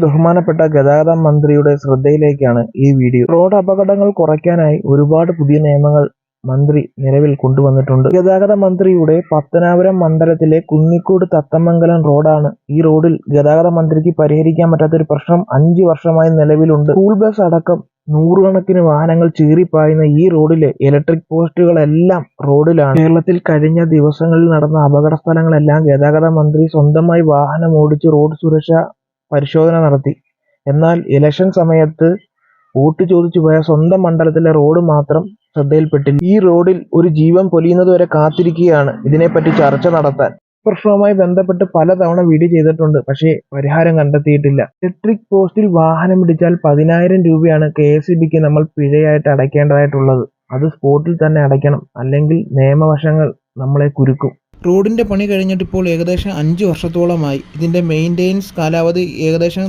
ബഹുമാനപ്പെട്ട ഗതാഗത മന്ത്രിയുടെ ശ്രദ്ധയിലേക്കാണ് ഈ വീഡിയോ. റോഡ് അപകടങ്ങൾ കുറയ്ക്കാനായി ഒരുപാട് പുതിയ നിയമങ്ങൾ മന്ത്രി നിലവിൽ കൊണ്ടുവന്നിട്ടുണ്ട്. ഗതാഗത മന്ത്രിയുടെ പത്തനാപുരം മണ്ഡലത്തിലെ കുന്നിക്കോട് തത്തമംഗലം റോഡാണ്. ഈ റോഡിൽ ഗതാഗത മന്ത്രിക്ക് പരിഹരിക്കാൻ പറ്റാത്തൊരു പ്രശ്നം 5 വർഷമായി നിലവിലുണ്ട്. സ്കൂൾ ബസ് അടക്കം നൂറുകണക്കിന് വാഹനങ്ങൾ ചീറിപ്പായുന്ന ഈ റോഡിലെ ഇലക്ട്രിക് പോസ്റ്റുകളെല്ലാം റോഡിലാണ്. കേരളത്തിൽ കഴിഞ്ഞ ദിവസങ്ങളിൽ നടന്ന അപകട സ്ഥലങ്ങളെല്ലാം ഗതാഗത മന്ത്രി സ്വന്തമായി വാഹനം ഓടിച്ച് റോഡ് സുരക്ഷാ പരിശോധന നടത്തി. എന്നാൽ ഇലക്ഷൻ സമയത്ത് വോട്ട് ചോദിച്ചു പോയ സ്വന്തം മണ്ഡലത്തിലെ റോഡ് മാത്രം ശ്രദ്ധയിൽപ്പെട്ടില്ല. ഈ റോഡിൽ ഒരു ജീവൻ പൊലിയുന്നതുവരെ കാത്തിരിക്കുകയാണ് ഇതിനെപ്പറ്റി ചർച്ച നടത്താൻ. പ്രശ്നവുമായി ബന്ധപ്പെട്ട് പലതവണ വീഡിയോ ചെയ്തിട്ടുണ്ട്, പക്ഷേ പരിഹാരം കണ്ടെത്തിയിട്ടില്ല. ഇലക്ട്രിക് പോസ്റ്റിൽ വാഹനമിടിച്ചാൽ 10,000 രൂപയാണ് KSEBിക്ക് നമ്മൾ പിഴയായിട്ട് അടയ്ക്കേണ്ടതായിട്ടുള്ളത്. അത് സ്പോട്ടിൽ തന്നെ അടയ്ക്കണം, അല്ലെങ്കിൽ നിയമവശങ്ങൾ നമ്മളെ കുരുക്കും. റോഡിന്റെ പണി കഴിഞ്ഞിട്ട് ഇപ്പോൾ ഏകദേശം 5 വർഷത്തോളമായി. ഇതിന്റെ മെയിൻ്റെനൻസ് കാലാവധി ഏകദേശം